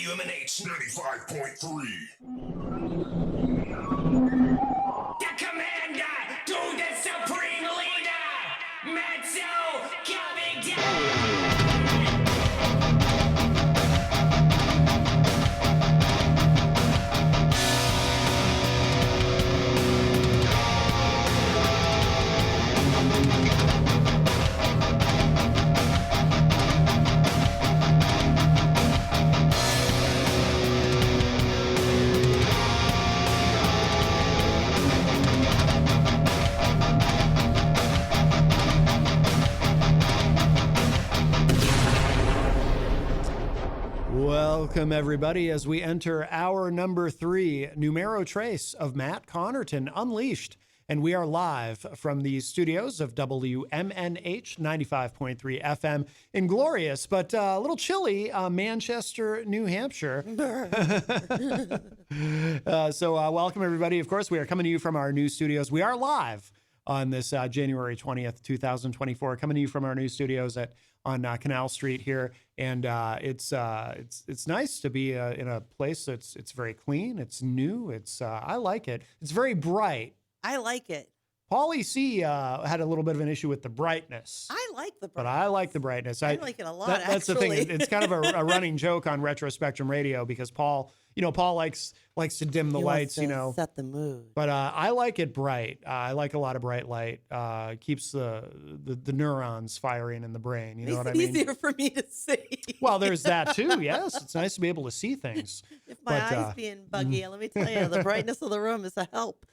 WMNH 95.3. The commander to the supreme leader, Matzo coming down. Welcome, everybody, as we enter hour number 3, Numero Trace of Matt Connarton Unleashed. And we are live from the studios of WMNH 95.3 FM in glorious, but a little chilly, Manchester, New Hampshire. So welcome, everybody. Of course, we are coming to you from our new studios. We are live on this January 20th, 2024, coming to you from our new studios on Canal Street here. And it's nice to be in a place that's it's very clean. It's new. I like it. It's very bright. I like it. Paulie C had a little bit of an issue with the brightness. I like the brightness. But I like the brightness. I like it a lot, That's actually. the thing. It's kind of a running joke on Retro Spectrum Radio because Paul likes to dim the lights, set the mood. But I like it bright. I like a lot of bright light. Keeps the neurons firing in the brain. You know what I mean? It's easier for me to see. Well, there's that too. Yes, it's nice to be able to see things. If my eyes being buggy, let me tell you, the brightness of the room is a help.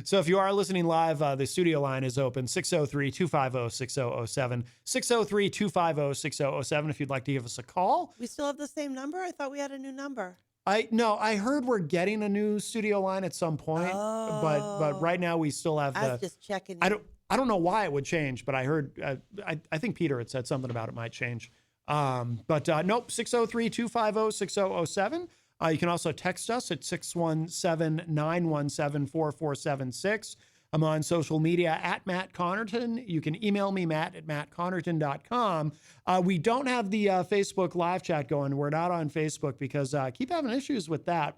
So if you are listening live, the studio line is open, 603-250-6007, 603-250-6007 if you'd like to give us a call. We still have the same number? I thought we had a new number. I heard we're getting a new studio line at some point, but right now we still have I was just checking. I don't know why it would change, but I heard I think Peter had said something about it might change. Nope, 603-250-6007. You can also text us at 617-917-4476. I'm on social media at Matt Connarton. You can email me, matt@mattconnerton.com. We don't have the Facebook live chat going. We're not on Facebook because I keep having issues with that.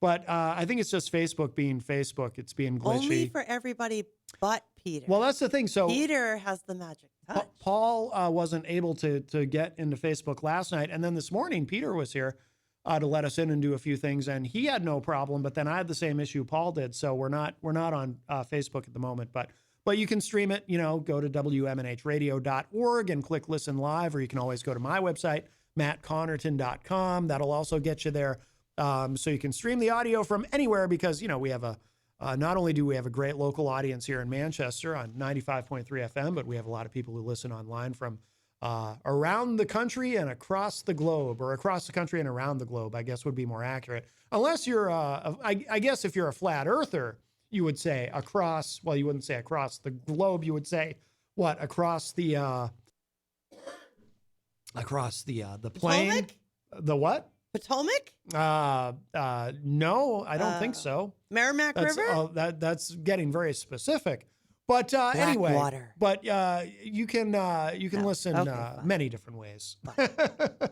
But I think it's just Facebook being Facebook. It's being glitchy. Only for everybody but Peter. Well, that's the thing. So Peter has the magic touch. Paul wasn't able to get into Facebook last night. And then this morning, Peter was here to let us in and do a few things, and he had no problem. But then I had the same issue Paul did, so we're not on Facebook at the moment. But you can stream it. Go to WMNHradio.org and click Listen Live, or you can always go to my website, mattconnerton.com. That'll also get you there, so you can stream the audio from anywhere because we have not only do we have a great local audience here in Manchester on 95.3 FM, but we have a lot of people who listen online from around the country and across the globe, or across the country and around the globe, I guess would be more accurate. Unless you're, I guess if you're a flat earther, you would say across, well, you wouldn't say across the globe. You would say what? Across the plane? Potomac? The what? Potomac? No, I don't think so. Merrimack River? That's getting very specific. But anyway, water. But you can listen fine. many different ways.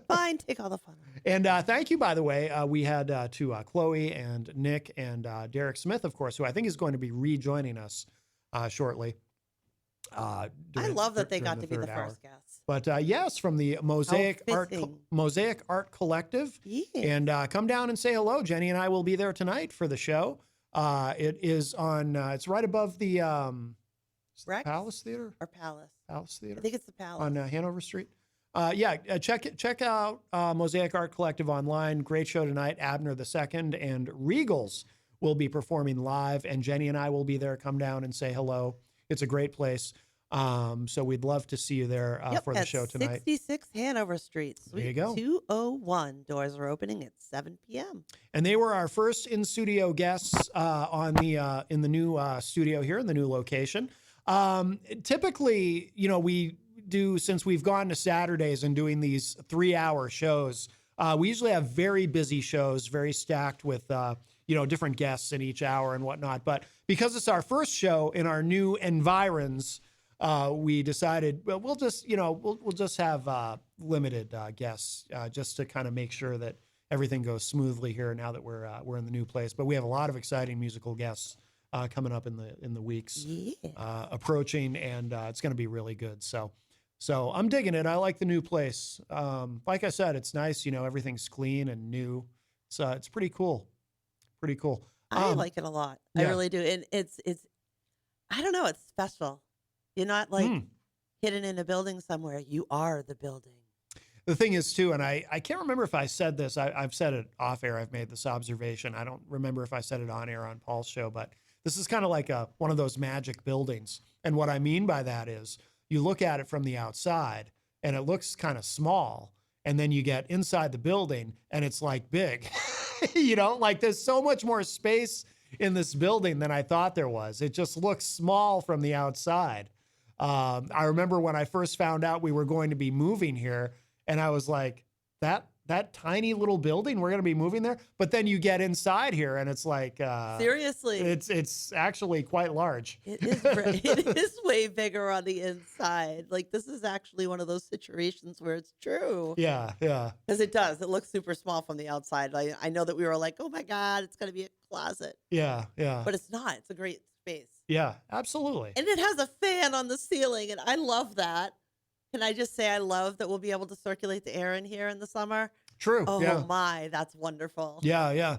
Fine, take all the fun. And thank you, by the way. We had to Chloe and Nick and Derek Smith, of course, who I think is going to be rejoining us shortly. I love that they got to be the first guests. But yes, from the Mosaic Art Collective. Yeah. And come down and say hello. Jenny and I will be there tonight for the show. It is on. It's right above the Rex? Palace Theater Or Palace. Palace Theater. I think it's the Palace. On Hanover Street. Check out Mosaic Art Collective online. Great show tonight. Abner II and Regals will be performing live, and Jenny and I will be there. Come down and say hello. It's a great place. So we'd love to see you there for the show tonight. 66 Hanover Street, There you Suite go. 201. Doors are opening at 7 p.m. And they were our first in-studio guests in the new studio here in the new location. Typically, we do, since we've gone to Saturdays and doing these 3-hour shows, we usually have very busy shows, very stacked with different guests in each hour and whatnot. But because it's our first show in our new environs, we decided, well, we'll just have limited guests, just to kind of make sure that everything goes smoothly here now that we're in the new place. But we have a lot of exciting musical guests coming up in the weeks approaching, and it's going to be really good. So I'm digging it. I like the new place. Like I said, it's nice. Everything's clean and new. It's pretty cool. Pretty cool. I like it a lot. I really do. And it's I don't know, it's special. You're not like hidden in a building somewhere. You are the building. The thing is too, and I can't remember if I said this. I've said it off air. I've made this observation. I don't remember if I said it on air on Paul's show, but this is kind of like one of those magic buildings. And what I mean by that is you look at it from the outside and it looks kind of small. And then you get inside the building and it's like big, like there's so much more space in this building than I thought there was. It just looks small from the outside. I remember when I first found out we were going to be moving here, and I was like, that tiny little building, we're going to be moving there. But then you get inside here and it's like, seriously, it's actually quite large. It is way bigger on the inside. Like, this is actually one of those situations where it's true. Yeah. Because it does. It looks super small from the outside. I know that we were like, oh my God, it's going to be a closet. Yeah. But it's not. It's a great space. Yeah, absolutely. And it has a fan on the ceiling, and I love that. Can I just say I love that we'll be able to circulate the air in here in the summer? True. Oh yeah. my, that's wonderful. Yeah.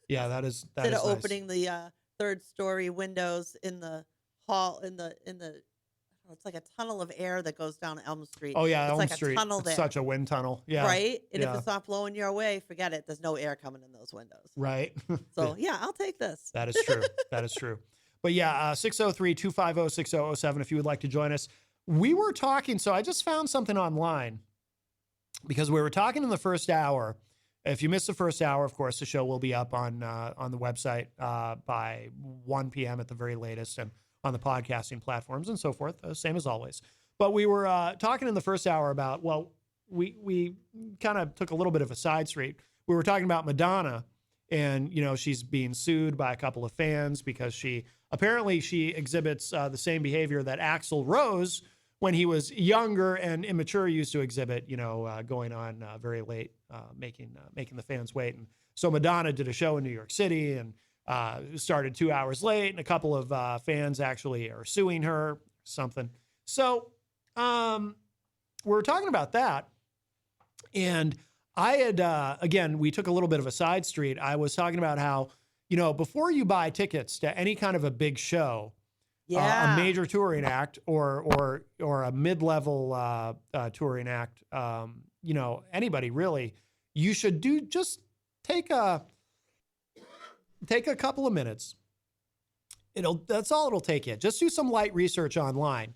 Yeah, that is Instead of nice. opening the third story windows in the hall it's like a tunnel of air that goes down Elm Street. Oh yeah, it's Elm like Street. A tunnel It's there. such a wind tunnel. Yeah. Right? And yeah. if it's not blowing your way, forget it. There's no air coming in those windows. Right. So yeah, I'll take this. That is true. That is true. But yeah, 603-250-6007 if you would like to join us. We were talking, so I just found something online because we were talking in the first hour. If you missed the first hour, of course, the show will be up on the website by 1 p.m. at the very latest, and on the podcasting platforms and so forth, same as always. But we were talking in the first hour about, we kind of took a little bit of a side street. We were talking about Madonna, and she's being sued by a couple of fans because she exhibits the same behavior that Axl Rose, when he was younger and immature, used to exhibit, going on very late, making the fans wait. And so Madonna did a show in New York City and started 2 hours late, and a couple of fans actually are suing her, something. So we're talking about that. And I had, again, we took a little bit of a side street. I was talking about how, before you buy tickets to any kind of a big show, a major touring act or a mid-level touring act, anybody really, you should just take a couple of minutes. That's all it'll take you. Just do some light research online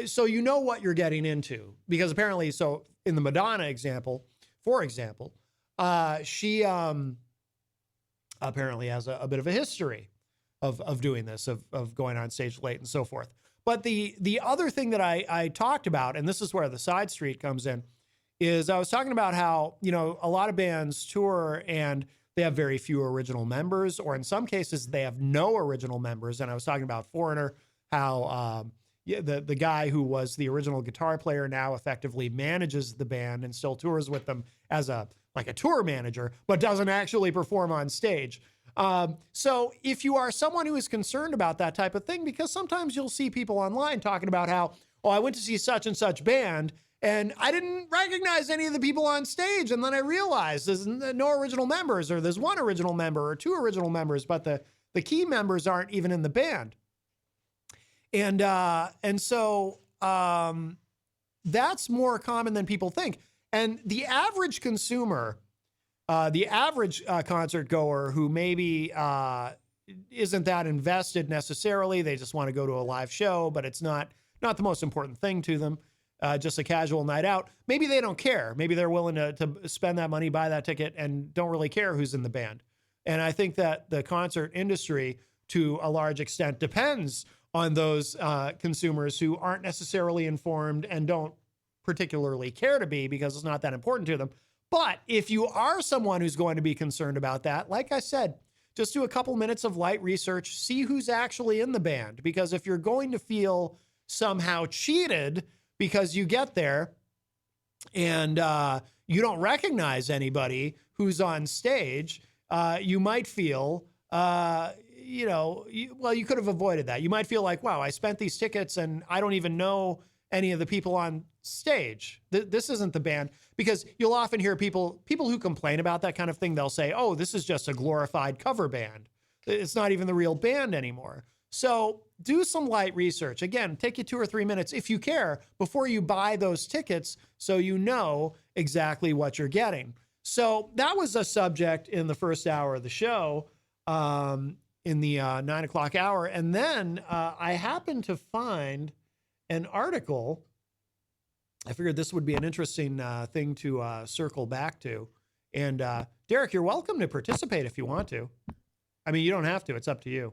so you know what you're getting into. Because apparently, so in the Madonna example, for example, she apparently has a bit of a history of doing this, of going on stage late and so forth. But the other thing that I talked about, and this is where the side street comes in, is I was talking about how, a lot of bands tour and they have very few original members, or in some cases they have no original members. And I was talking about Foreigner, how the guy who was the original guitar player now effectively manages the band and still tours with them as a tour manager, but doesn't actually perform on stage. So if you are someone who is concerned about that type of thing, because sometimes you'll see people online talking about how, I went to see such and such band and I didn't recognize any of the people on stage. And then I realized there's no original members, or there's one original member or two original members, but the key members aren't even in the band. And so that's more common than people think. And the average consumer, the average concert goer who maybe isn't that invested necessarily, they just want to go to a live show, but it's not the most important thing to them, just a casual night out. Maybe they don't care. Maybe they're willing to spend that money, buy that ticket, and don't really care who's in the band. And I think that the concert industry, to a large extent, depends on those consumers who aren't necessarily informed and don't particularly care to be, because it's not that important to them. But if you are someone who's going to be concerned about that, like I said, just do a couple minutes of light research, see who's actually in the band. Because if you're going to feel somehow cheated because you get there and you don't recognize anybody who's on stage, you might feel, you could have avoided that. You might feel like, wow, I spent these tickets and I don't even know any of the people on stage. This isn't the band, because you'll often hear people who complain about that kind of thing. They'll say, oh, this is just a glorified cover band. It's not even the real band anymore. So do some light research. Again, take you 2 or 3 minutes if you care before you buy those tickets, so you know exactly what you're getting. So that was a subject in the first hour of the show, in the 9 o'clock hour. And then I happened to find an article. I figured this would be an interesting thing to circle back to. And Derek, you're welcome to participate if you want to. I mean, you don't have to. It's up to you.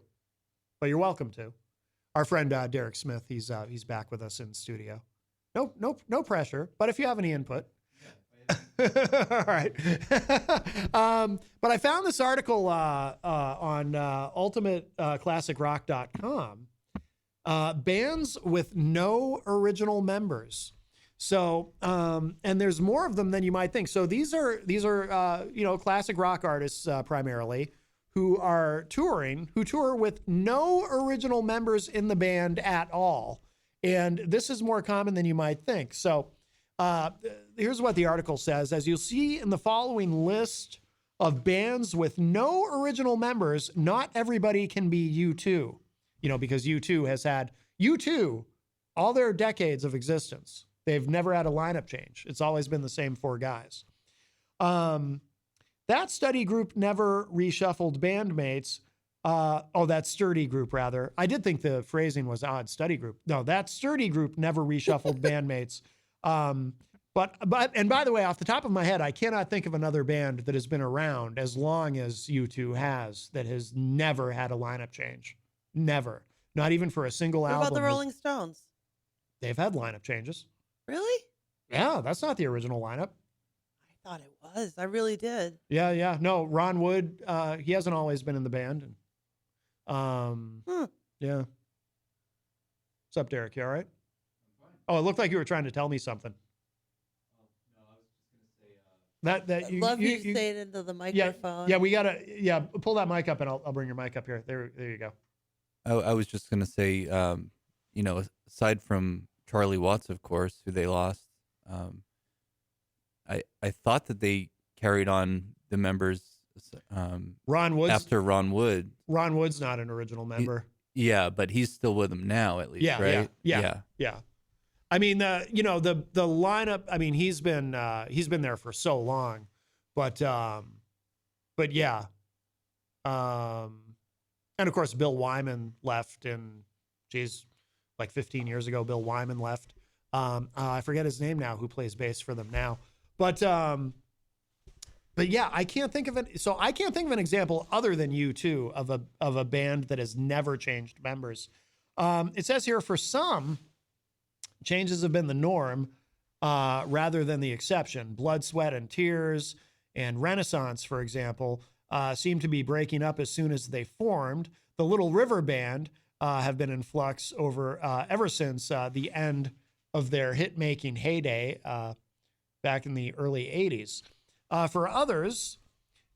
But you're welcome to. Our friend Derek Smith, he's back with us in studio. No pressure. But if you have any input. All right. But I found this article on ultimateclassicrock.com. Bands with no original members. So, and there's more of them than you might think. So these are classic rock artists primarily who tour with no original members in the band at all. And this is more common than you might think. So here's what the article says. As you'll see in the following list of bands with no original members, not everybody can be U2, because U2 has had all their decades of existence. They've never had a lineup change. It's always been the same 4 guys. That study group never reshuffled bandmates. That sturdy group, rather. I did think the phrasing was odd, study group. No, that sturdy group never reshuffled bandmates. But by the way, off the top of my head, I cannot think of another band that has been around as long as U2 has that has never had a lineup change. Never. Not even for a single album. What about the Rolling Stones? They've had lineup changes. Really? Yeah, that's not the original lineup. I thought it was. I really did. Yeah. No, Ron Wood, he hasn't always been in the band. Yeah. What's up, Derek? You all right? I'm fine. Oh, it looked like you were trying to tell me something. No, I was just gonna say Love you say it into the microphone. Yeah, we gotta pull that mic up and I'll bring your mic up here. There you go. I was just gonna say, aside from Charlie Watts, of course, who they lost, I thought that they carried on the members. Ron Wood. After Ron Wood. Ron Wood's not an original member. Yeah, but he's still with them now, at least, right? Yeah. I mean, the lineup. I mean, he's been there for so long, but yeah. And of course, Bill Wyman left like 15 years ago. Bill Wyman left. I forget his name now, who plays bass for them now. But yeah, I can't think of it. So I can't think of an example other than U2 of a band that has never changed members. It says here, for some, changes have been the norm rather than the exception. Blood, Sweat, and Tears and Renaissance, for example, seem to be breaking up as soon as they formed. The Little River Band have been in flux ever since the end of their hit-making heyday back in the early 80s. For others,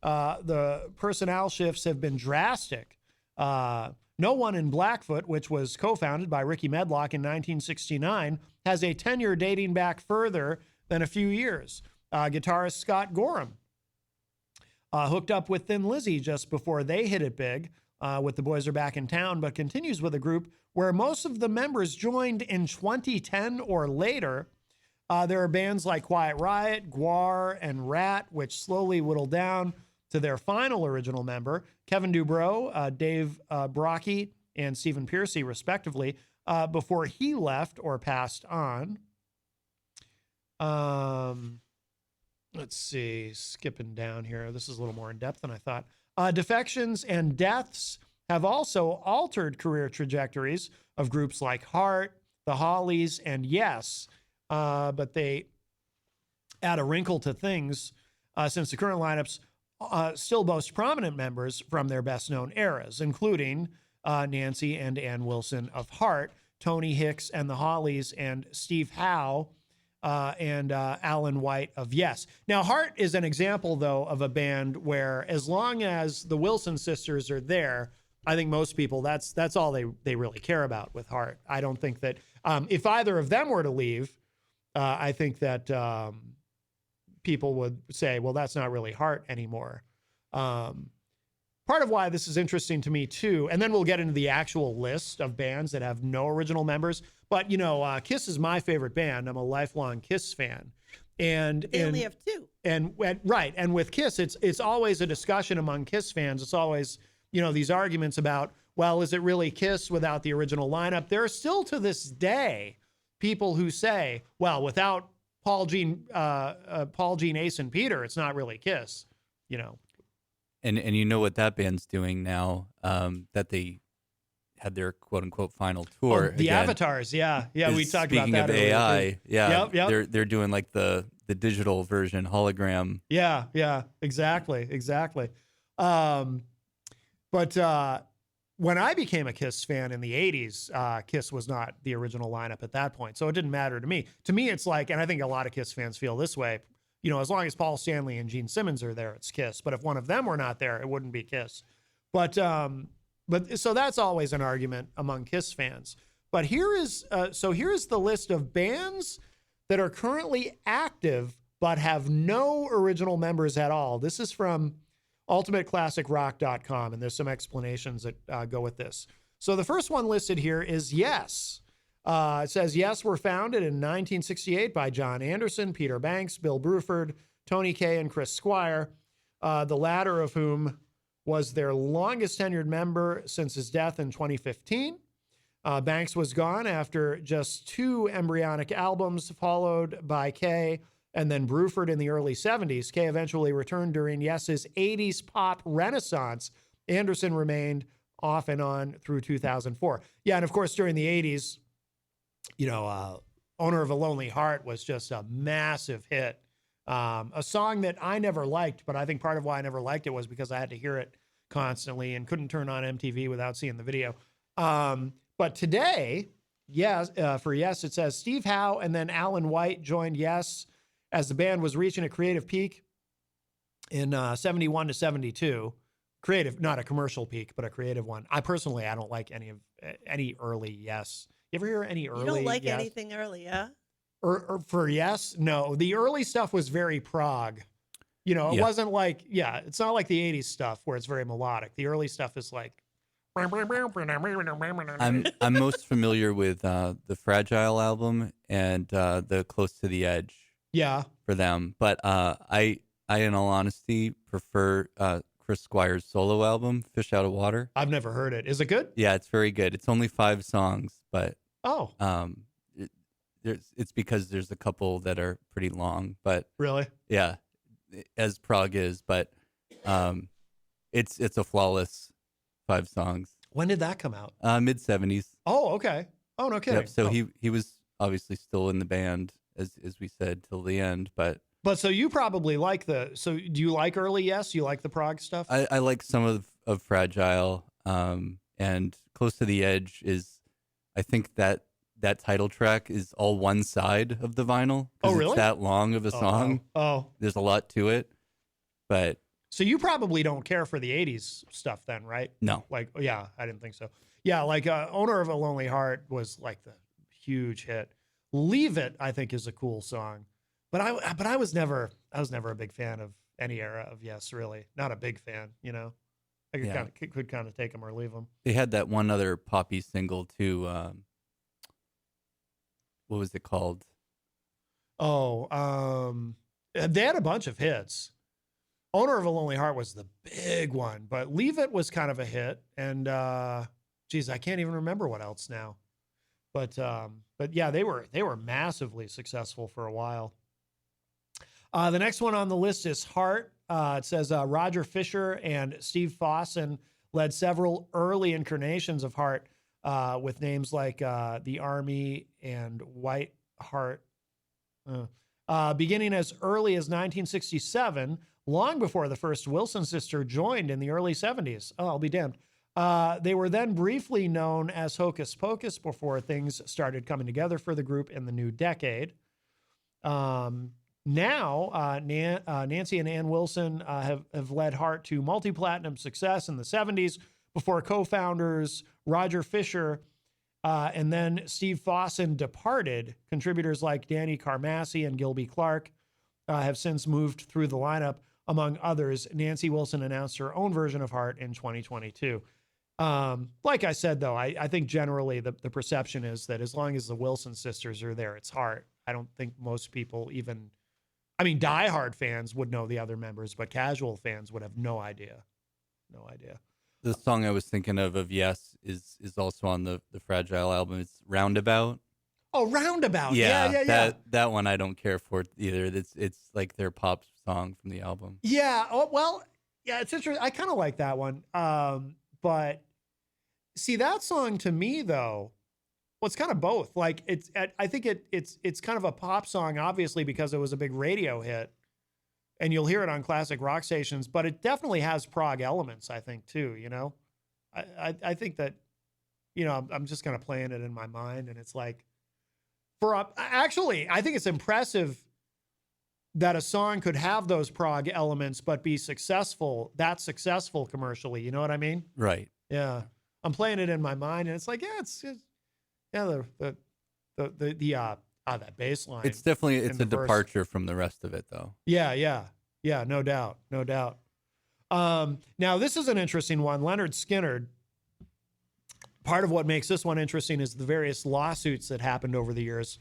the personnel shifts have been drastic. No One in Blackfoot, which was co-founded by Ricky Medlock in 1969, has a tenure dating back further than a few years. Guitarist Scott Gorham hooked up with Thin Lizzy just before they hit it big with The Boys Are Back in Town, but continues with a group where most of the members joined in 2010 or later. There are bands like Quiet Riot, Gwar, and Rat, which slowly whittle down to their final original member, Kevin Dubrow, Dave Brocky, and Stephen Pearcy, respectively, before he left or passed on. Let's see, skipping down here. This is a little more in depth than I thought. Defections and deaths have also altered career trajectories of groups like Heart, the Hollies, and Yes. But they add a wrinkle to things since the current lineups still boast prominent members from their best-known eras, including Nancy and Ann Wilson of Heart, Tony Hicks and the Hollies, and Steve Howe and Alan White of Yes. Now, Heart is an example, though, of a band where as long as the Wilson sisters are there, I think most people, that's all they really care about with Heart. I don't think that if either of them were to leave, I think that people would say, well, that's not really Heart anymore. Part of why this is interesting to me too, and then we'll get into the actual list of bands that have no original members. But Kiss is my favorite band. I'm a lifelong Kiss fan, and They only have two. And right, and with Kiss, it's always a discussion among Kiss fans. It's always these arguments about, well, is it really Kiss without the original lineup? There are still to this day people who say, well, without Paul, Gene, Ace, and Peter, it's not really Kiss. And you know what that band's doing now, that they had their quote unquote final tour. The again, Avatars, yeah, we talked about that. Speaking of AI, yeah, yep. they're doing like the digital version hologram. Yeah, exactly. But when I became a Kiss fan in the 80s, Kiss was not the original lineup at that point, so it didn't matter to me. To me, it's like, and I think a lot of Kiss fans feel this way, as long as Paul Stanley and Gene Simmons are there, it's Kiss. But if one of them were not there, it wouldn't be Kiss. But so that's always an argument among Kiss fans. But here is the list of bands that are currently active but have no original members at all. This is from ultimateclassicrock.com, and there's some explanations that go with this. So the first one listed here is Yes. It says Yes were founded in 1968 by John Anderson, Peter Banks, Bill Bruford, Tony Kaye, and Chris Squire, the latter of whom was their longest tenured member since his death in 2015. Banks was gone after just 2 embryonic albums, followed by Kaye and then Bruford in the early 70s. Kaye eventually returned during Yes's 80s pop renaissance. Anderson remained off and on through 2004. Yeah, and of course, during the 80s, Owner of a Lonely Heart was just a massive hit. A song that I never liked, but I think part of why I never liked it was because I had to hear it constantly and couldn't turn on MTV without seeing the video. But today, for Yes, it says Steve Howe and then Alan White joined Yes as the band was reaching a creative peak in 71 to 72. Creative, not a commercial peak, but a creative one. I don't like any early Yes. You ever hear any early? You don't like Yes? anything early, yeah? Or for Yes? No, the early stuff was very prog. It wasn't like, it's not like the 80s stuff where it's very melodic. The early stuff is like. I'm most familiar with the Fragile album and the Close to the Edge. Yeah. For them, but I in all honesty prefer Chris Squire's solo album, Fish Out of Water. I've never heard it. Is it good? Yeah, it's very good. It's only 5 songs, but it's because there's a couple that are pretty long. But really, yeah, as prog is, but it's a flawless 5 songs. When did that come out? Mid 70s. Oh, okay. Oh, no kidding. Yep. So he was obviously still in the band as we said till the end, but so you probably like so do you like early Yes? You like the prog stuff? I like some of Fragile, and Close to the Edge is, I think that title track is all one side of the vinyl. Oh, really? It's that long of a song. Oh. There's a lot to it, but. So you probably don't care for the 80s stuff then, right? No. Yeah, I didn't think so. Yeah, Owner of a Lonely Heart was like the huge hit. Leave It, I think, is a cool song. But I was never a big fan of any era of Yes, really. Not a big fan, I could kind of take them or leave them. They had that one other poppy single too. What was it called? They had a bunch of hits. Owner of a Lonely Heart was the big one, but Leave It was kind of a hit. And I can't even remember what else now. But yeah, they were massively successful for a while. The next one on the list is Heart. It says Roger Fisher and Steve Fossen led several early incarnations of Heart with names like The Army and White Heart. Beginning as early as 1967, long before the first Wilson sister joined in the early 70s. Oh, I'll be damned. They were then briefly known as Hocus Pocus before things started coming together for the group in the new decade. Nancy and Ann Wilson have led Heart to multi-platinum success in the 70s before co-founders Roger Fisher and then Steve Fossen departed. Contributors like Danny Carmassi and Gilby Clarke have since moved through the lineup. Among others, Nancy Wilson announced her own version of Heart in 2022. Like I said, though, I think generally the perception is that as long as the Wilson sisters are there, it's Heart. I don't think most people even, I mean, diehard fans would know the other members, but casual fans would have no idea. No idea. The song I was thinking of Yes is also on the Fragile album. It's Roundabout. Oh, Roundabout. Yeah. That one I don't care for either. It's like their pop song from the album. Yeah. Oh, well, yeah, it's interesting. I kind of like that one. But see, that song to me though, well, it's kind of both. Like I think it's kind of a pop song, obviously, because it was a big radio hit. And you'll hear it on classic rock stations, but it definitely has prog elements, I think, too, you know? I think that, you know, I'm just kind of playing it in my mind, and it's like, actually, I think it's impressive that a song could have those prog elements, but be successful commercially, you know what I mean? Right. Yeah. I'm playing it in my mind, and it's like, that bass line. It's definitely, it's a verse. departure from the rest of it, though. Yeah, no doubt. Now, this is an interesting one. Leonard Skinner. Part of what makes this one interesting is the various lawsuits that happened over the years.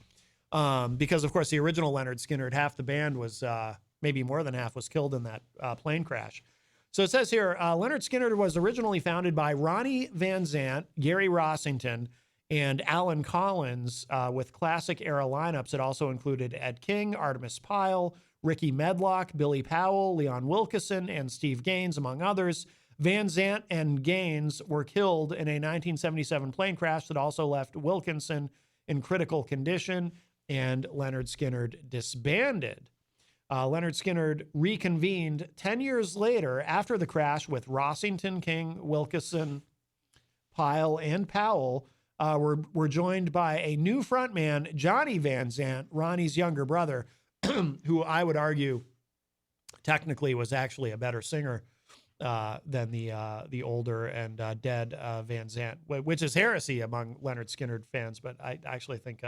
Because, of course, the original Leonard Skinner, half the band was, maybe more than half, was killed in that plane crash. So it says here, Leonard Skinner was originally founded by Ronnie Van Zant, Gary Rossington, and Alan Collins, with classic era lineups. It also included Ed King, Artemis Pyle, Ricky Medlock, Billy Powell, Leon Wilkeson, and Steve Gaines, among others. Van Zant and Gaines were killed in a 1977 plane crash that also left Wilkinson in critical condition, and Leonard Skinner disbanded. Leonard Skinner reconvened 10 years later after the crash with Rossington, King, Wilkeson, Pyle, and Powell. We're joined by a new frontman, Johnny Van Zant, Ronnie's younger brother, who I would argue technically was actually a better singer than the older and dead Van Zant, which is heresy among Leonard Skinner fans. But I actually think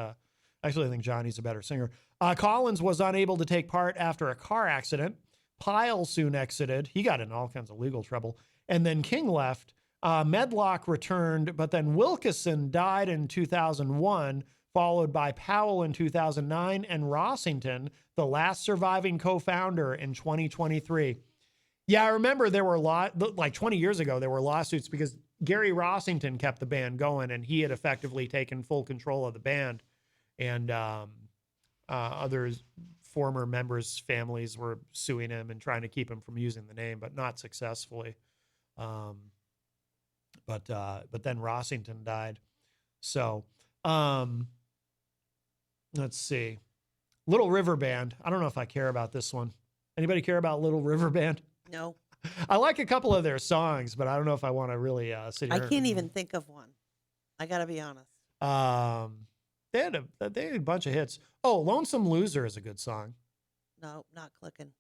Johnny's a better singer. Collins was unable to take part after a car accident. Pyle soon exited. He got in all kinds of legal trouble. And then King left. Medlock returned, but then Wilkeson died in 2001, followed by Powell in 2009, and Rossington, the last surviving co-founder, in 2023. Yeah, I remember there were like 20 years ago, there were lawsuits because Gary Rossington kept the band going, and he had effectively taken full control of the band. And other former members' families were suing him and trying to keep him from using the name, but not successfully. But then Rossington died. So, let's see. Little River Band. I don't know if I care about this one. Anybody care about Little River Band? No. I like a couple of their songs, but I don't know if I want to really sit here. I can't even think of one. I got to be honest. They had a bunch of hits. Oh, Lonesome Loser is a good song. No, not clicking.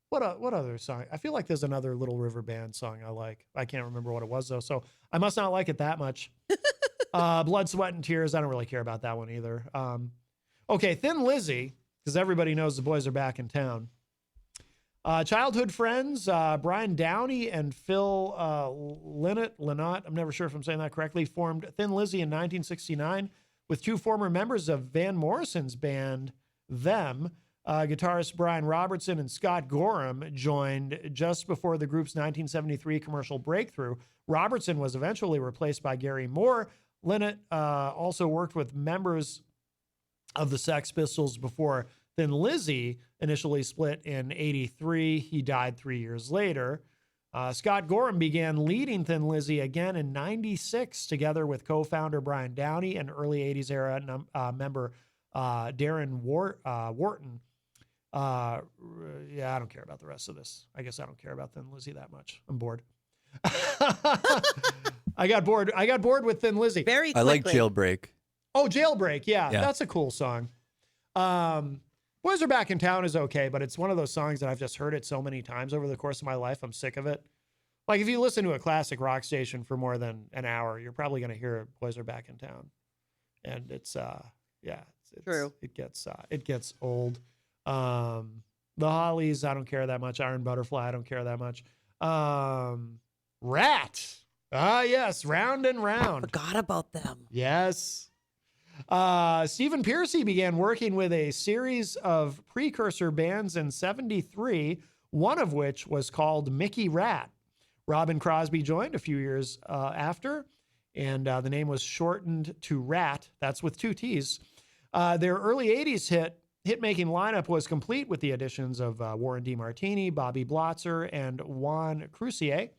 What other song? I feel like there's another Little River Band song I like. I can't remember what it was, though, so I must not like it that much. Blood, Sweat, and Tears. I don't really care about that one either. Okay, Thin Lizzy, because everybody knows the boys are back in town. Childhood friends, Brian Downey and Phil Lynott, I'm never sure if I'm saying that correctly, formed Thin Lizzy in 1969 with two former members of Van Morrison's band, Them. Guitarist Brian Robertson and Scott Gorham joined just before the group's 1973 commercial breakthrough. Robertson was eventually replaced by Gary Moore. Lynott also worked with members of the Sex Pistols before Thin Lizzy initially split in '83. He died 3 years later. Scott Gorham began leading Thin Lizzy again in '96 together with co-founder Brian Downey and early '80s era member Darren Wharton. Yeah, I don't care about the rest of this. I guess I don't care about Thin Lizzy that much. I'm bored. I got bored with Thin Lizzy. Very quickly. I like Jailbreak. Oh, Jailbreak. Yeah, that's a cool song. What Boys Are Back in Town is okay, but it's one of those songs that I've just heard it so many times over the course of my life. I'm sick of it. Like if you listen to a classic rock station for more than an hour, you're probably going to hear Boys Are Back in Town. And it's True. It gets old. The Hollies, I don't care that much. Iron Butterfly, I don't care that much. Rat. Ah, yes, Round and Round. Forgot about them. Yes. Stephen Pearcy began working with a series of precursor bands in 73, one of which was called Mickey Rat. Robin Crosby joined a few years after, and the name was shortened to Rat. That's with 2 T's. Their early 80s hit-making lineup was complete with the additions of Warren DeMartini, Bobby Blotzer, and Juan Crucier.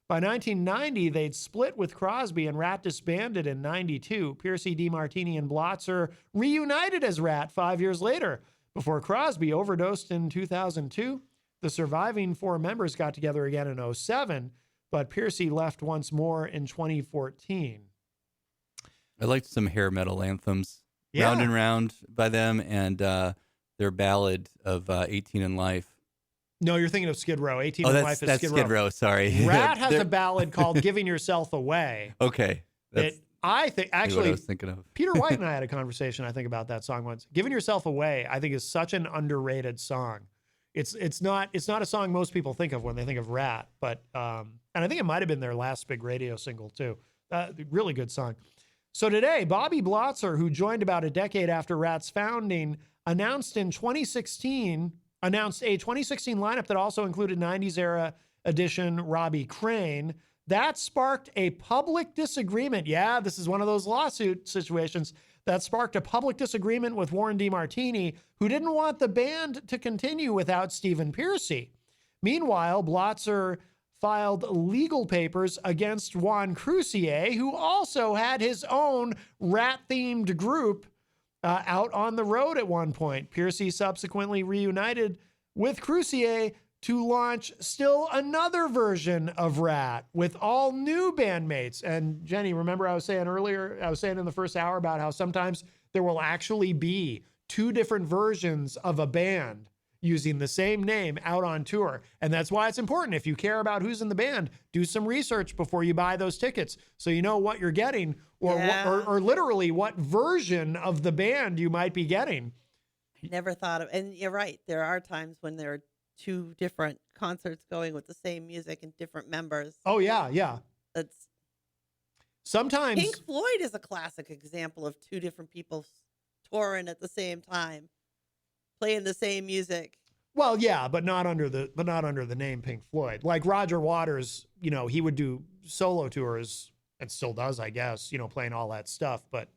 By 1990, they'd split with Crosby, and Rat disbanded in 92. Pearcy, DeMartini, and Blotzer reunited as Rat 5 years later. Before Crosby overdosed in 2002, the surviving 4 members got together again in 2007, but Pearcy left once more in 2014. I liked some hair metal anthems. Yeah. Round and Round by them, and their ballad of 18 in Life. No, you're thinking of Skid Row. 18 in Life is that's Skid Row. Sorry. Rat has a ballad called Giving Yourself Away. Okay. I think what I actually was thinking of. Peter White and I had a conversation, I think, about that song once. Giving Yourself Away, I think, is such an underrated song. It's not a song most people think of when they think of Rat, but and I think it might have been their last big radio single too. Really good song. So today, Bobby Blotzer, who joined about a decade after Rat's founding, announced a 2016 lineup that also included 90s era edition Robbie Crane. That sparked a public disagreement. Yeah, this is one of those lawsuit situations that sparked a public disagreement with Warren DeMartini, who didn't want the band to continue without Stephen Pearcy. Meanwhile, Blotzer filed legal papers against Juan Crucier, who also had his own rat-themed group out on the road at one point. Pearcy subsequently reunited with Crucier to launch still another version of Rat with all new bandmates. And Jenny, remember I was saying in the first hour about how sometimes there will actually be 2 different versions of a band using the same name out on tour. And that's why it's important. If you care about who's in the band, do some research before you buy those tickets so you know what you're getting or literally what version of the band you might be getting. Never thought of, and you're right. There are times when there are 2 different concerts going with the same music and different members. Oh yeah, yeah. That's sometimes Pink Floyd is a classic example of 2 different people touring at the same time, playing the same music. Well, yeah, but not under the name Pink Floyd. Like Roger Waters, he would do solo tours and still does, I guess, playing all that stuff, but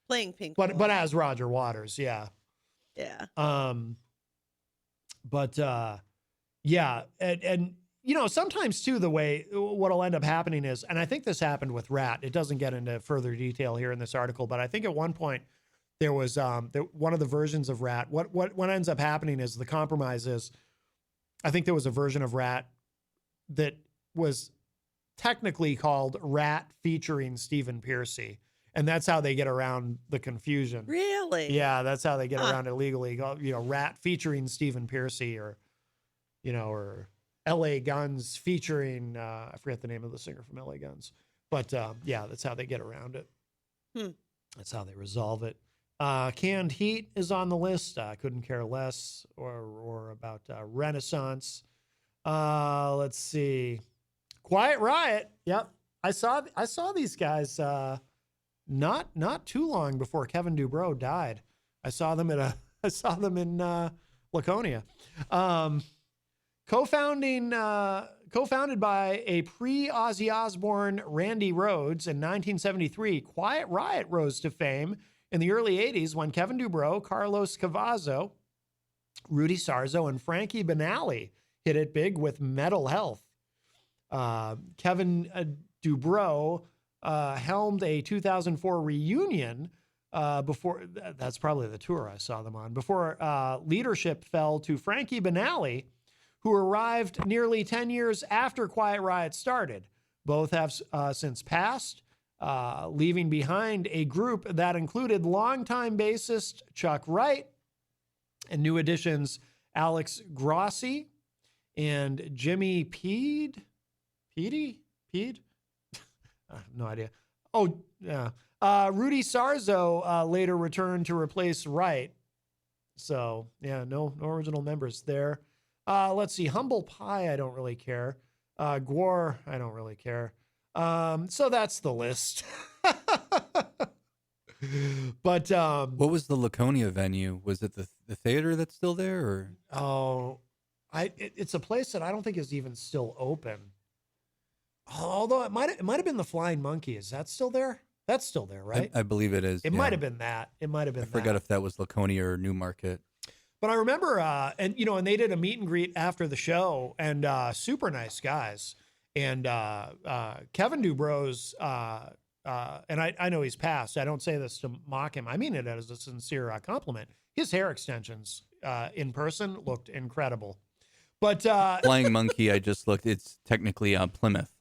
playing Pink Floyd. But as Roger Waters, yeah. Yeah. Yeah, and sometimes too, the way what'll end up happening is, and I think this happened with Rat. It doesn't get into further detail here in this article, but I think at one point there was one of the versions of Rat. What ends up happening is the compromise is, I think there was a version of Rat that was technically called Rat featuring Stephen Pearcy. And that's how they get around the confusion. Really? Yeah, that's how they get around it legally. Rat featuring Stephen Pearcy, or LA Guns featuring, I forget the name of the singer from LA Guns. But yeah, that's how they get around it. That's how they resolve it. Canned Heat is on the list. Couldn't care less. Or about Renaissance. Let's see. Quiet Riot. Yep. I saw these guys not too long before Kevin Dubrow died. I saw them in Laconia. Co-founded by a pre-Ozzy Osbourne Randy Rhoads in 1973, Quiet Riot rose to fame in the early 80s when Kevin Dubrow, Carlos Cavazo, Rudy Sarzo, and Frankie Banali hit it big with Metal Health. Kevin Dubrow helmed a 2004 reunion before, that's probably the tour I saw them on, before leadership fell to Frankie Banali, who arrived nearly 10 years after Quiet Riot started. Both have since passed, leaving behind a group that included longtime bassist Chuck Wright And new additions, Alex Grossi and Jimmy Pede? I have no idea. Oh, yeah. Rudy Sarzo later returned to replace Wright. So, yeah, no original members there. Let's see. Humble Pie, I don't really care. Gwar, I don't really care. So that's the list. But What was the Laconia venue? Was it the theater that's still there, or? Oh, it's a place that I don't think is even still open. Although it might have been the Flying Monkey. Is that still there? That's still there, right? I believe it is. It yeah. might have been that. It might have been. I forgot if that was Laconia or Newmarket. But I remember, and they did a meet and greet after the show, and super nice guys. And Kevin Dubrows, and I know he's passed. I don't say this to mock him. I mean it as a sincere compliment. His hair extensions in person looked incredible. But Flying Monkey, I just looked. It's technically Plymouth.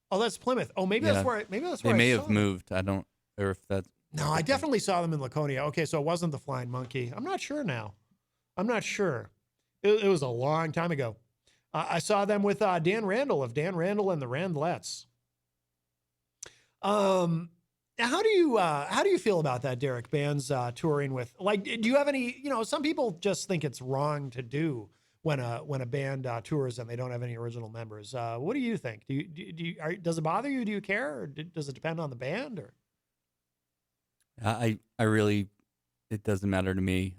Oh, that's Plymouth. Oh, maybe that's where. They may have moved. I don't, or if that's. No, I definitely saw them in Laconia. Okay, so it wasn't the Flying Monkey. I'm not sure now. I'm not sure. It was a long time ago. I saw them with Dan Randall of Dan Randall and the Randlettes. How do you feel about that, Derek? Bands touring with, like, do you have any? Some people just think it's wrong to do when a band tours and they don't have any original members. What do you think? Does it bother you? Do you care? Or does it depend on the band? Or I really, it doesn't matter to me.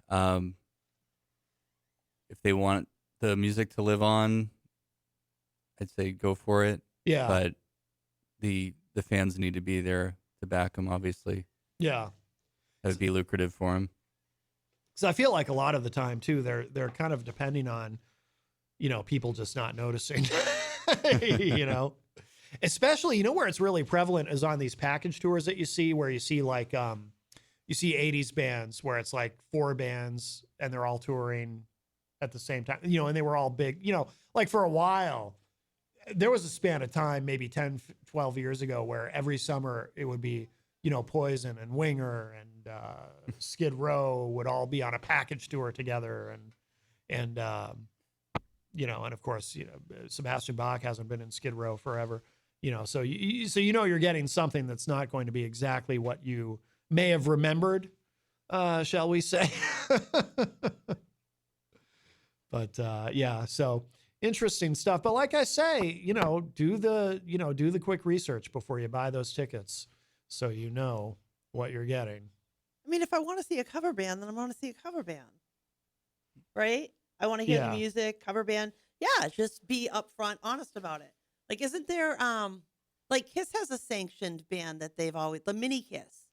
If they want the music to live on, I'd say go for it. Yeah. But the fans need to be there to back them, obviously. Yeah. That would be lucrative for them. Because I feel like a lot of the time too, they're kind of depending on, people just not noticing. Especially, where it's really prevalent is on these package tours that you see, where you see like you see 80s bands where it's like 4 bands and they're all touring at the same time, and they were all big, like for a while. There was a span of time, maybe 10, 12 years ago, where every summer it would be, Poison and Winger and Skid Row would all be on a package tour together. And of course, Sebastian Bach hasn't been in Skid Row forever, so you're getting something that's not going to be exactly what you may have remembered, shall we say. But so interesting stuff. But like I say, do the quick research before you buy those tickets, so you know what you're getting. I mean, if I want to see a cover band, then I want to see a cover band, right? I want to hear the music, cover band. Yeah, just be upfront, honest about it. Like, isn't there, like Kiss has a sanctioned band that they've always, the Mini Kiss.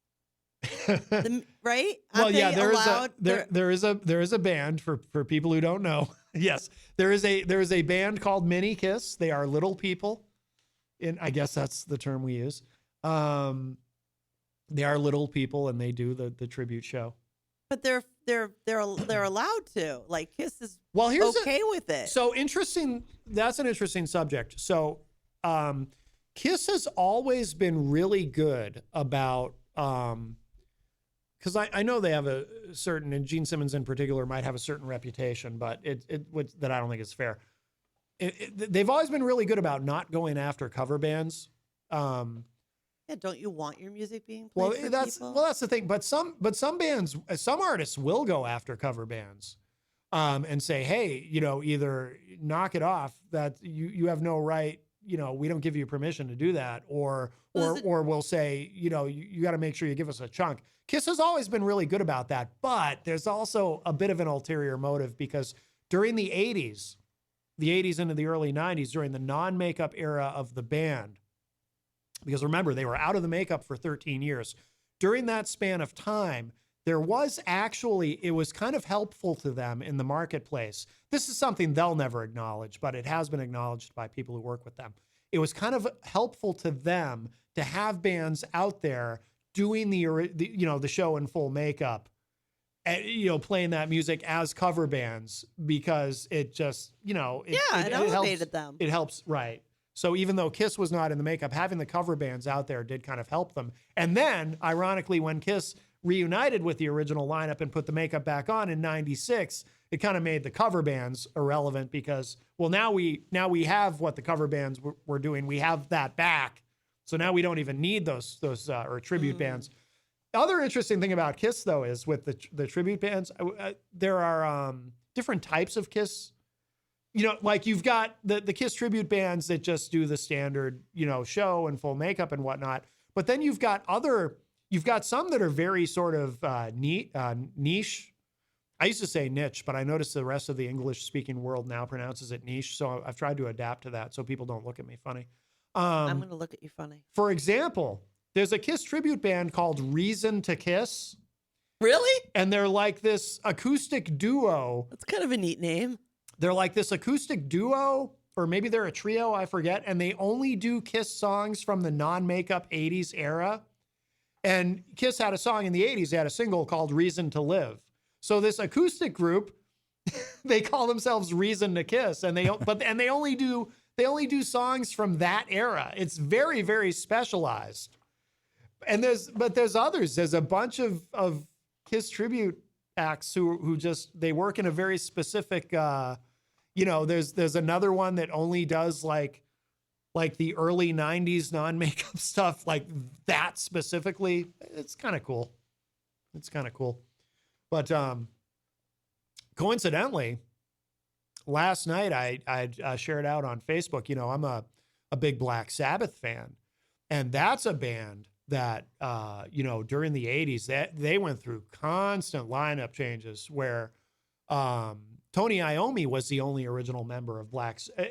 Right? Well, yeah, there is a band for people who don't know. Yes, there is a band called Mini Kiss. They are little people, and I guess that's the term we use. They are little people, and they do the tribute show. But they're allowed to. Like, Kiss is here's okay with it. So interesting. That's an interesting subject. So, Kiss has always been really good about. Because I know they have a certain, and Gene Simmons in particular might have a certain reputation, but that I don't think is fair. They've always been really good about not going after cover bands. Don't you want your music being played for people? Well, that's the thing. But some bands, some artists will go after cover bands, and say, hey, either knock it off, that you have no right. We don't give you permission to do that, or we'll say, you got to make sure you give us a chunk. Kiss has always been really good about that, but there's also a bit of an ulterior motive, because during the 80s into the early 90s, during the non-makeup era of the band, because remember, they were out of the makeup for 13 years. During that span of time, it was kind of helpful to them in the marketplace. This is something they'll never acknowledge, but it has been acknowledged by people who work with them. It was kind of helpful to them to have bands out there doing the show in full makeup, and, playing that music as cover bands, because it just, it elevated them. It helps, right? So even though Kiss was not in the makeup, having the cover bands out there did kind of help them. And then, ironically, when Kiss reunited with the original lineup and put the makeup back on in 96, it kind of made the cover bands irrelevant because, well, now we have what the cover bands were doing. We have that back. So now we don't even need those or tribute bands. The other interesting thing about Kiss, though, is with the tribute bands, there are different types of Kiss. You know, like you've got the Kiss tribute bands that just do the standard, you know, show and full makeup and whatnot. But then you've got some that are very sort of niche. I used to say niche, but I noticed the rest of the English-speaking world now pronounces it niche. So I've tried to adapt to that so people don't look at me funny. I'm going to look at you funny. For example, there's a Kiss tribute band called Reason to Kiss. Really? And they're like this acoustic duo. That's kind of a neat name. They're like this acoustic duo, or maybe they're a trio, I forget. And they only do Kiss songs from the non-makeup 80s era. And Kiss had a song in the 80s. They had a single called Reason to Live. So this acoustic group, they call themselves Reason to Kiss. And they only do songs from that era. It's very, very specialized. And there's others. There's a bunch of Kiss tribute acts who just, they work in a very specific, there's another one that only does like the early 90s non-makeup stuff, like that specifically. It's kind of cool. But coincidentally, last night I shared out on Facebook, you know, I'm a big Black Sabbath fan, and that's a band that, during the 80s, that they went through constant lineup changes where Tony Iommi was the only original member of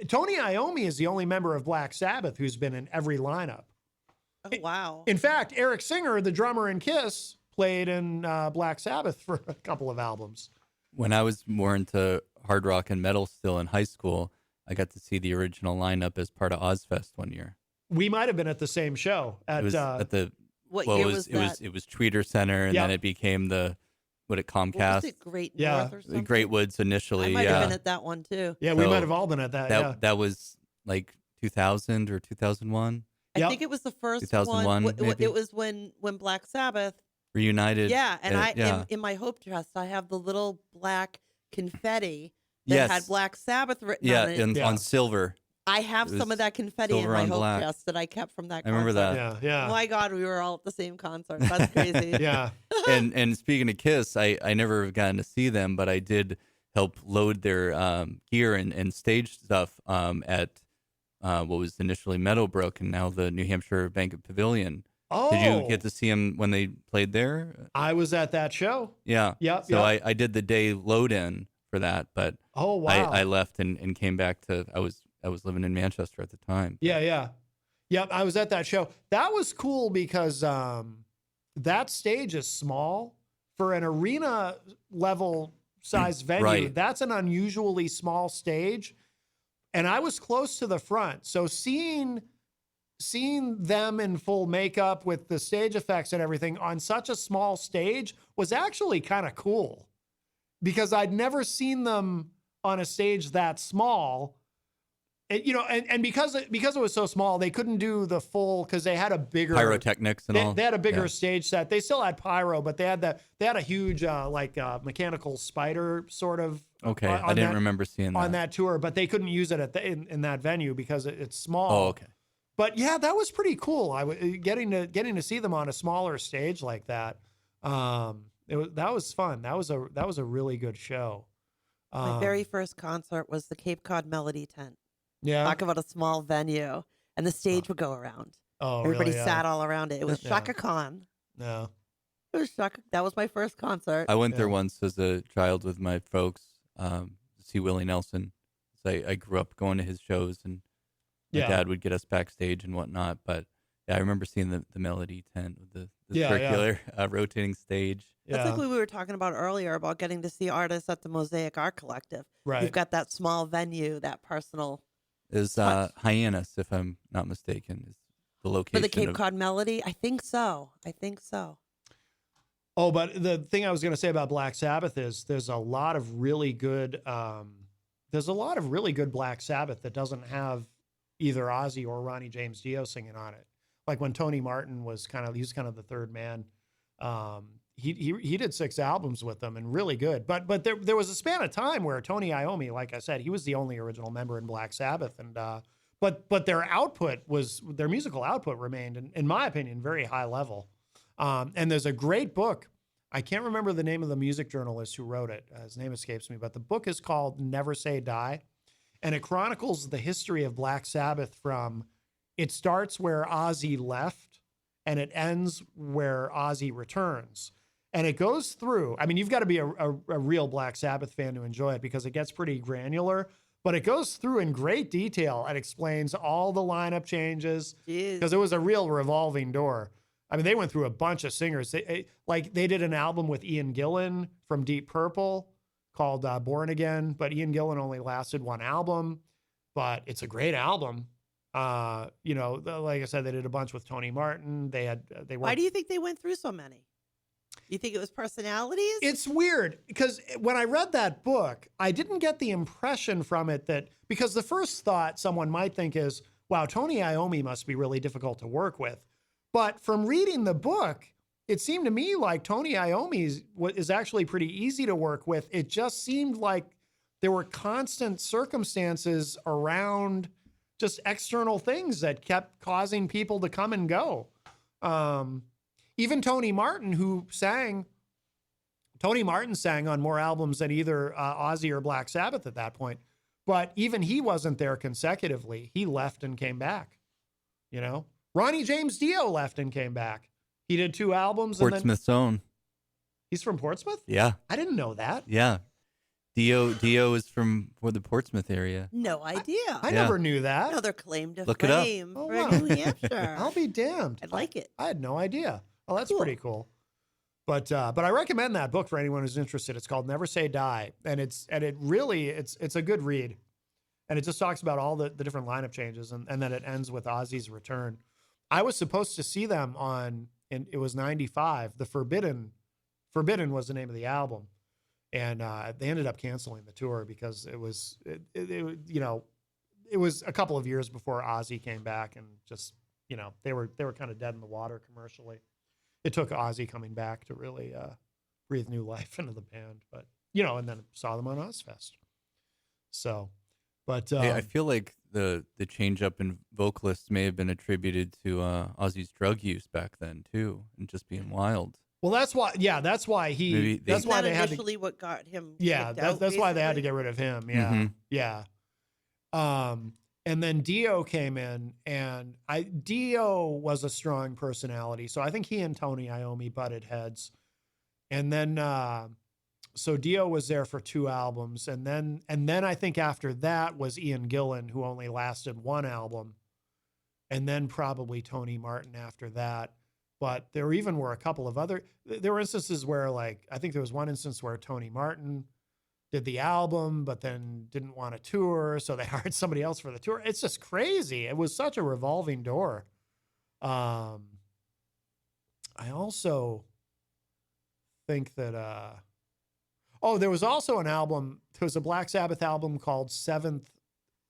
Tony Iommi is the only member of Black Sabbath who's been in every lineup. Oh, wow. In fact, Eric Singer, the drummer in Kiss, played in Black Sabbath for a couple of albums. When I was more into hard rock and metal still in high school, I got to see the original lineup as part of Ozfest one year. We might have been at the same show It was at the What year was that? It was Tweeter Center, and then it became Comcast. What was it, Great North or something? Great Woods initially. I might have been at that one too. Yeah, we might have all been at that. That was like 2000 or 2001. I think it was the first 2001, one. maybe. It was when Black Sabbath reunited. Yeah, and in my Hope chest, I have the little black confetti that Yes. had Black Sabbath written Yeah, on it. and on silver. I have It some was of that confetti in silver my on Hope black. chest that I kept from that I concert. remember that. Yeah. Oh my God, we were all at the same concert. That's crazy. Yeah. And speaking of Kiss, I never have gotten to see them, but I did help load their gear and stage stuff at what was initially Meadowbrook and now the New Hampshire Banquet Pavilion. Oh. Did you get to see them when they played there? I was at that show. Yeah. Yep, So yep. I did the day load in for that, but Oh, wow. I left and came back to I was living in Manchester at the time. Yeah. Yep, I was at that show. That was cool because that stage is small for an arena level size venue. Right. That's an unusually small stage. And I was close to the front. So seeing them in full makeup with the stage effects and everything on such a small stage was actually kind of cool because I'd never seen them on a stage that small. And because it was so small, they couldn't do the full because they had a bigger Pyrotechnics and all. They had a bigger stage set. They still had pyro, but they had a huge mechanical spider sort of. Okay, I didn't remember seeing that on that tour, but they couldn't use it in that venue because it's small. Oh, okay. But yeah, that was pretty cool. I was getting to see them on a smaller stage like that. That was fun. That was a really good show. My very first concert was the Cape Cod Melody Tent. Yeah. Talk about a small venue, and the stage would go around. Oh, Everybody really? Yeah. sat all around it. It was Yeah. Shaka Khan. No. It was Shaka. That was my first concert. I went there once as a child with my folks to see Willie Nelson. So I grew up going to his shows, and my dad would get us backstage and whatnot. But yeah, I remember seeing the Melody Tent with the circular rotating stage. That's like what we were talking about earlier about getting to see artists at the Mosaic Art Collective. Right. You've got that small venue, that personal. Is Hyannis, if I'm not mistaken, is the location For the Cape of- Cod Melody? I think so. Oh, but the thing I was going to say about Black Sabbath is there's a lot of really good Black Sabbath that doesn't have either Ozzy or Ronnie James Dio singing on it. Like when Tony Martin was kind of the third man. he did 6 albums with them and really good. But there was a span of time where Tony Iommi, like I said, he was the only original member in Black Sabbath, and but their musical output remained, in my opinion, very high level. And there's a great book. I can't remember the name of the music journalist who wrote it. His name escapes me, but the book is called Never Say Die, and it chronicles the history of Black Sabbath from it starts where Ozzy left and it ends where Ozzy returns. And it goes through, I mean, you've got to be a real Black Sabbath fan to enjoy it because it gets pretty granular, but it goes through in great detail and explains all the lineup changes because it was a real revolving door. I mean, they went through a bunch of singers. They did an album with Ian Gillan from Deep Purple called Born Again, but Ian Gillan only lasted 1 album, but it's a great album. Like I said, they did a bunch with Tony Martin. Why do you think they went through so many? You think it was personalities? It's weird because when I read that book, I didn't get the impression from it because the first thought someone might think is, wow, Tony Iommi must be really difficult to work with. But from reading the book, it seemed to me like Tony Iommi is actually pretty easy to work with. It just seemed like there were constant circumstances around just external things that kept causing people to come and go. Even Tony Martin sang on more albums than either Ozzy or Black Sabbath at that point. But even he wasn't there consecutively. He left and came back, Ronnie James Dio left and came back. He did 2 albums. Portsmouth's own. He's from Portsmouth? Yeah. I didn't know that. Yeah. Dio is from the Portsmouth area. No idea. I never knew that. Another claim to Look it up. fame Oh, for wow. New Hampshire. I'll be damned. I like it. I had no idea. Oh, that's Cool. pretty cool. But I recommend that book for anyone who's interested. It's called Never Say Die, and it's a good read, and it just talks about all the different lineup changes, and then it ends with Ozzy's return. I was supposed to see them and it was 95. The Forbidden was the name of the album, and they ended up canceling the tour because it was a couple of years before Ozzy came back, and just they were kind of dead in the water commercially. It took Ozzy coming back to really breathe new life into the band, but and then saw them on Ozfest. So, but Hey, I feel like the change up in vocalists may have been attributed to Ozzy's drug use back then too, and just being wild. well, that's why. Yeah, that's why that's why they had to. Initially what got him. Yeah, kicked out, that's why they had to basically? get rid of him. Yeah, yeah. And then Dio came in, and Dio was a strong personality, so I think he and Tony Iommi butted heads. And then so Dio was there for 2 albums, and then I think after that was Ian Gillan, who only lasted 1 album, and then probably Tony Martin after that. But there even were a couple of there were instances where, like, I think there was one instance where Tony Martin did the album, but then didn't want to tour, so they hired somebody else for the tour. It's just crazy. It was such a revolving door. I also think that there was also an album. There was a Black Sabbath album called Seventh.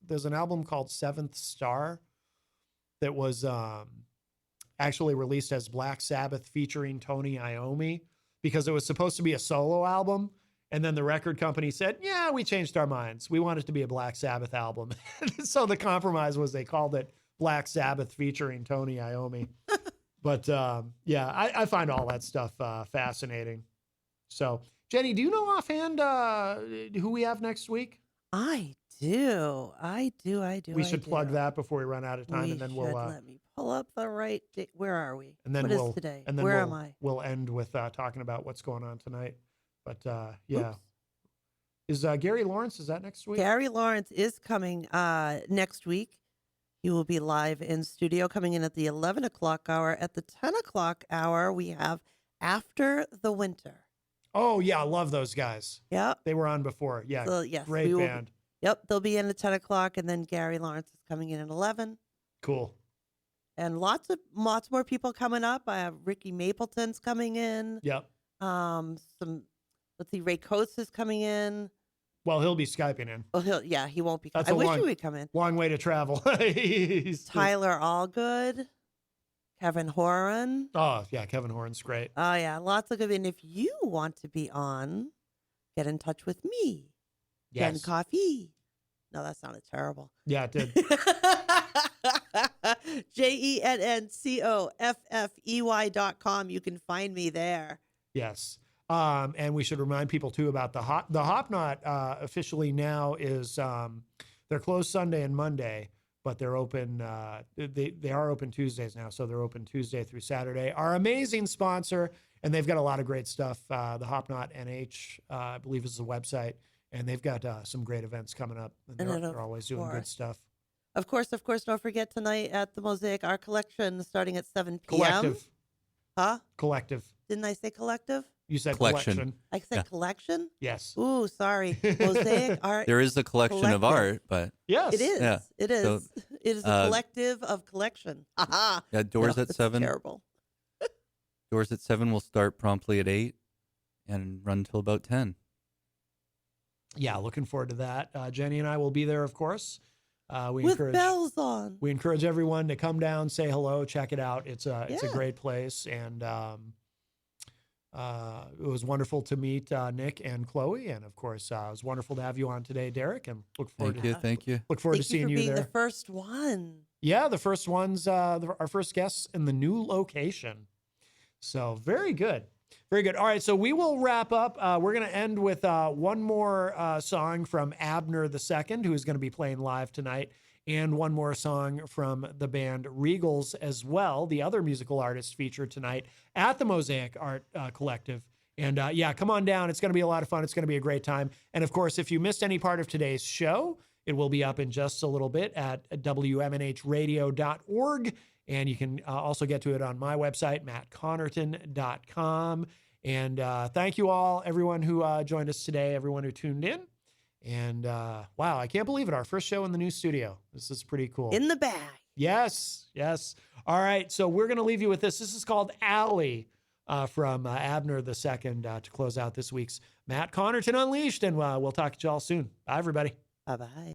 There's an album called Seventh Star that was actually released as Black Sabbath featuring Tony Iommi because it was supposed to be a solo album. And then the record company said, yeah, we changed our minds. We want it to be a Black Sabbath album. So the compromise was they called it Black Sabbath featuring Tony Iommi. But I find all that stuff fascinating. So, Jenny, do you know offhand who we have next week? I do. We should plug that before we run out of time, and then we'll let me pull up the right date. Where are we? And then what we'll is today? And then Where am I? We'll end with talking about what's going on tonight. But yeah, Oops. is Gary Lawrence? Is that next week? Gary Lawrence is coming next week. He will be live in studio, coming in at the 11 o'clock hour. At the 10 o'clock hour, we have After the Winter. Oh yeah, I love those guys. Yep. They were on before. Yeah, So, yes, great we will- band. Yep, they'll be in at 10 o'clock, and then Gary Lawrence is coming in at 11. Cool. And lots more people coming up. I have Ricky Mapleton's coming in. Yep. Let's see, Ray Coates is coming in. Well, he'll be Skyping in. Oh, he won't be. That's I a wish long- he would come in. Long way to travel. Tyler Allgood. Kevin Horan. Oh, yeah, Kevin Horn's great. Oh, yeah, lots of good. And if you want to be on, get in touch with me. Jenn Yes. Coffey. No, that sounded terrible. Yeah, it did. JENNCOFFEY.com. You can find me there. Yes. And we should remind people too about the Hop Knot officially now is they're closed Sunday and Monday, but they're open. They are open Tuesdays now, so they're open Tuesday through Saturday. Our amazing sponsor, and they've got a lot of great stuff. The Hop Knot NH, I believe, is the website, and they've got some great events coming up. And they're always doing good stuff. Of course, don't forget tonight at the Mosaic Art Collection starting at 7 p.m. Collective. Huh? Collective. Didn't I say collective? You said Collection. collection. I said collection? Yes. Ooh, sorry. Mosaic Art. There is a collection of art, but Yes. It is. Yeah. It is. So, it is a collective of collection. Aha. yeah, doors at That's 7. Terrible. Doors at 7 will start promptly at 8 and run till about 10. Yeah, looking forward to that. Jenny and I will be there, of course. With bells on. We encourage everyone to come down, say hello, check it out. It's a great place, and it was wonderful to meet Nick and Chloe, and of course, it was wonderful to have you on today, Derek. And look forward Thank you. Look forward to seeing you being there. the first one. Yeah, the first ones, our first guests in the new location. So very good. Very good. All right, so we will wrap up. We're going to end with one more song from Abner II, who is going to be playing live tonight, and one more song from the band Regals as well, the other musical artists featured tonight at the Mosaic Art Collective. And yeah, come on down. It's going to be a lot of fun. It's going to be a great time. And of course, if you missed any part of today's show, it will be up in just a little bit at WMNHradio.org. And you can also get to it on my website, mattconnarton.com. And thank you all, everyone who joined us today, everyone who tuned in. And wow, I can't believe it. Our first show in the new studio. This is pretty cool. In the bag. Yes, yes. All right, so we're going to leave you with this. This is called Alley from Abner II to close out this week's Matt Connarton Unleashed. And we'll talk to you all soon. Bye, everybody. Bye-bye.